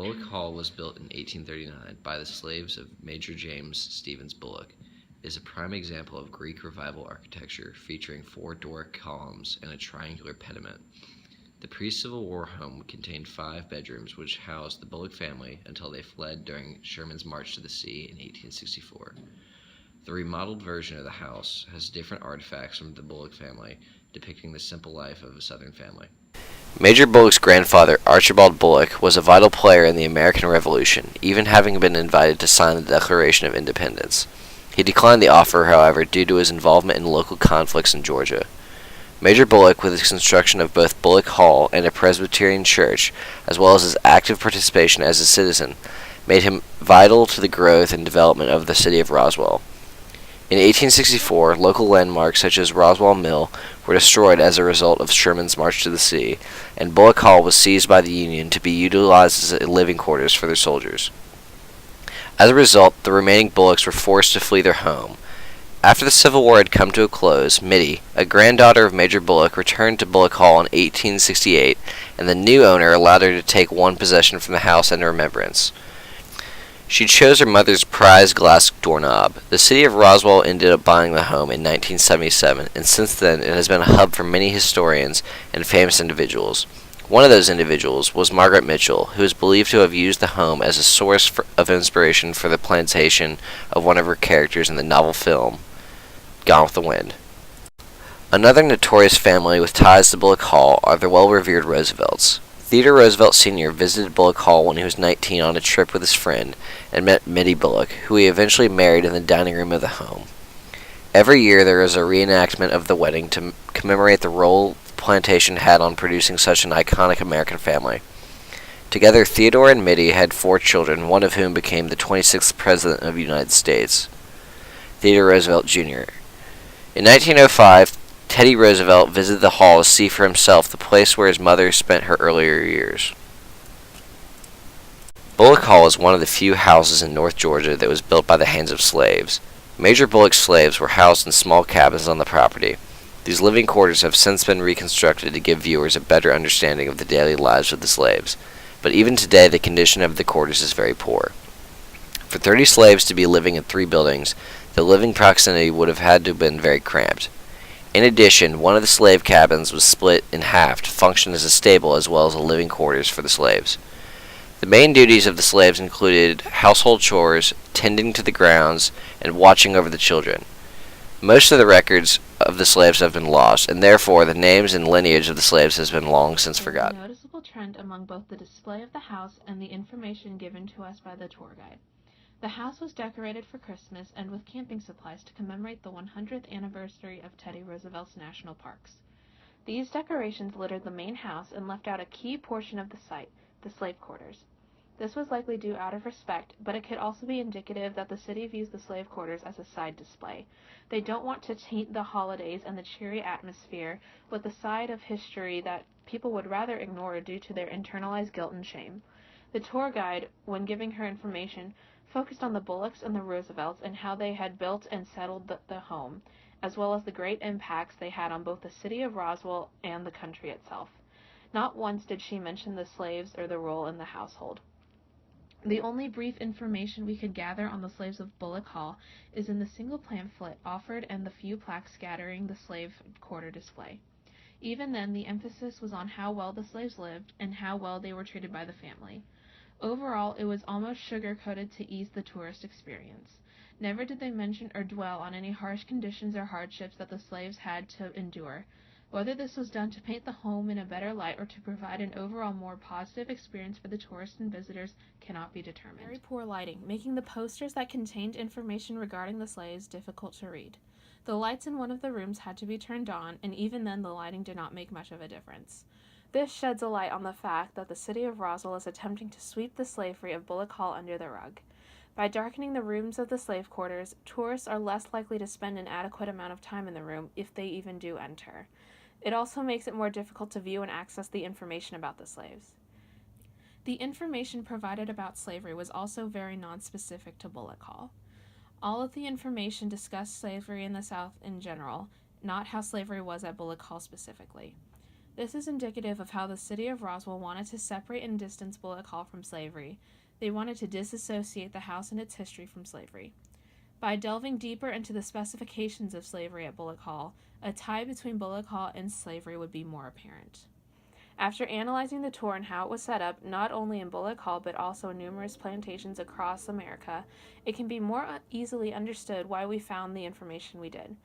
Bullock Hall was built in 1839 by the slaves of Major James Stevens Bullock. It is a prime example of Greek Revival architecture featuring 4 Doric columns and a triangular pediment. The pre-Civil War home contained 5 bedrooms which housed the Bullock family until they fled during Sherman's March to the Sea in 1864. The remodeled version of the house has different artifacts from the Bullock family, depicting the simple life of a Southern family. Major Bullock's grandfather, Archibald Bullock, was a vital player in the American Revolution, even having been invited to sign the Declaration of Independence. He declined the offer, however, due to his involvement in local conflicts in Georgia. Major Bullock, with his construction of both Bullock Hall and a Presbyterian church, as well as his active participation as a citizen, made him vital to the growth and development of the city of Roswell. In 1864, local landmarks such as Roswell Mill were destroyed as a result of Sherman's March to the Sea, and Bullock Hall was seized by the Union to be utilized as living quarters for their soldiers. As a result, the remaining Bullocks were forced to flee their home. After the Civil War had come to a close, Mittie, a granddaughter of Major Bullock, returned to Bullock Hall in 1868, and the new owner allowed her to take one possession from the house in remembrance. She chose her mother's prized glass doorknob. The city of Roswell ended up buying the home in 1977, and since then it has been a hub for many historians and famous individuals. One of those individuals was Margaret Mitchell, who is believed to have used the home as a source of inspiration for the plantation of one of her characters in the novel film, Gone with the Wind. Another notorious family with ties to Bullock Hall are the well-revered Roosevelts. Theodore Roosevelt Sr. visited Bullock Hall when he was 19 on a trip with his friend and met Mittie Bullock, who he eventually married in the dining room of the home. Every year there is a reenactment of the wedding to commemorate the role the plantation had on producing such an iconic American family. Together, Theodore and Mittie had 4 children, one of whom became the 26th President of the United States, Theodore Roosevelt Jr. In 1905, Teddy Roosevelt visited the hall to see for himself the place where his mother spent her earlier years. Bullock Hall is one of the few houses in North Georgia that was built by the hands of slaves. Major Bullock's slaves were housed in small cabins on the property. These living quarters have since been reconstructed to give viewers a better understanding of the daily lives of the slaves, but even today the condition of the quarters is very poor. For 30 slaves to be living in 3 buildings, the living proximity would have had to have been very cramped. In addition, one of the slave cabins was split in half to function as a stable as well as a living quarters for the slaves. The main duties of the slaves included household chores, tending to the grounds, and watching over the children. Most of the records of the slaves have been lost, and therefore the names and lineage of the slaves has been long since forgotten. There's a noticeable trend among both the display of the house and the information given to us by the tour guide. The house was decorated for Christmas and with camping supplies to commemorate the 100th anniversary of Teddy Roosevelt's national parks. These decorations littered the main house and left out a key portion of the site, the slave quarters. This was likely due out of respect, but it could also be indicative that the city views the slave quarters as a side display. They don't want to taint the holidays and the cheery atmosphere with a side of history that people would rather ignore due to their internalized guilt and shame. The tour guide, when giving her information, focused on the Bullocks and the Roosevelts and how they had built and settled the home, as well as the great impacts they had on both the city of Roswell and the country itself. Not once did she mention the slaves or their role in the household. The only brief information we could gather on the slaves of Bullock Hall is in the single pamphlet offered and the few plaques scattering the slave quarter display. Even then, the emphasis was on how well the slaves lived and how well they were treated by the family. Overall, it was almost sugar-coated to ease the tourist experience. Never did they mention or dwell on any harsh conditions or hardships that the slaves had to endure. Whether this was done to paint the home in a better light or to provide an overall more positive experience for the tourists and visitors cannot be determined. Very poor lighting, making the posters that contained information regarding the slaves difficult to read. The lights in one of the rooms had to be turned on, and even then the lighting did not make much of a difference. This sheds a light on the fact that the city of Roswell is attempting to sweep the slavery of Bullock Hall under the rug. By darkening the rooms of the slave quarters, tourists are less likely to spend an adequate amount of time in the room if they even do enter. It also makes it more difficult to view and access the information about the slaves. The information provided about slavery was also very nonspecific to Bullock Hall. All of the information discussed slavery in the South in general, not how slavery was at Bullock Hall specifically. This is indicative of how the city of Roswell wanted to separate and distance Bullock Hall from slavery. They wanted to disassociate the house and its history from slavery. By delving deeper into the specifications of slavery at Bullock Hall, a tie between Bullock Hall and slavery would be more apparent. After analyzing the tour and how it was set up, not only in Bullock Hall but also in numerous plantations across America, it can be more easily understood why we found the information we did.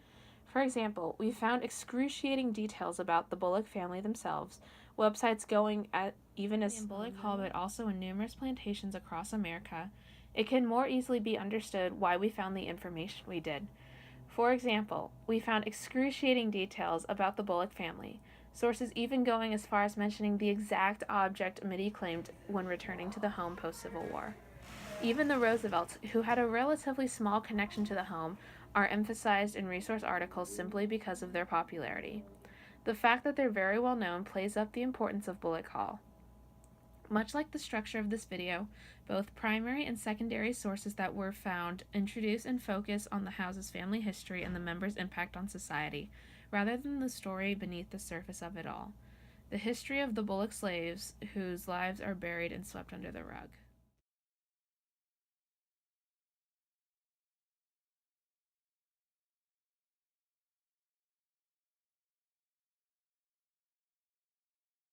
For example, we found excruciating details about the Bullock family themselves, websites going at even as in Bullock Hall but also in numerous plantations across America. It can more easily be understood why we found the information we did. For example, we found excruciating details about the Bullock family, sources even going as far as mentioning the exact object Mitty claimed when returning to the home post-Civil War. Even the Roosevelts, who had a relatively small connection to the home, are emphasized in resource articles simply because of their popularity. The fact that they're very well known plays up the importance of Bullock Hall. Much like the structure of this video, both primary and secondary sources that were found introduce and focus on the house's family history and the members' impact on society, rather than the story beneath the surface of it all. The history of the Bullock slaves whose lives are buried and swept under the rug.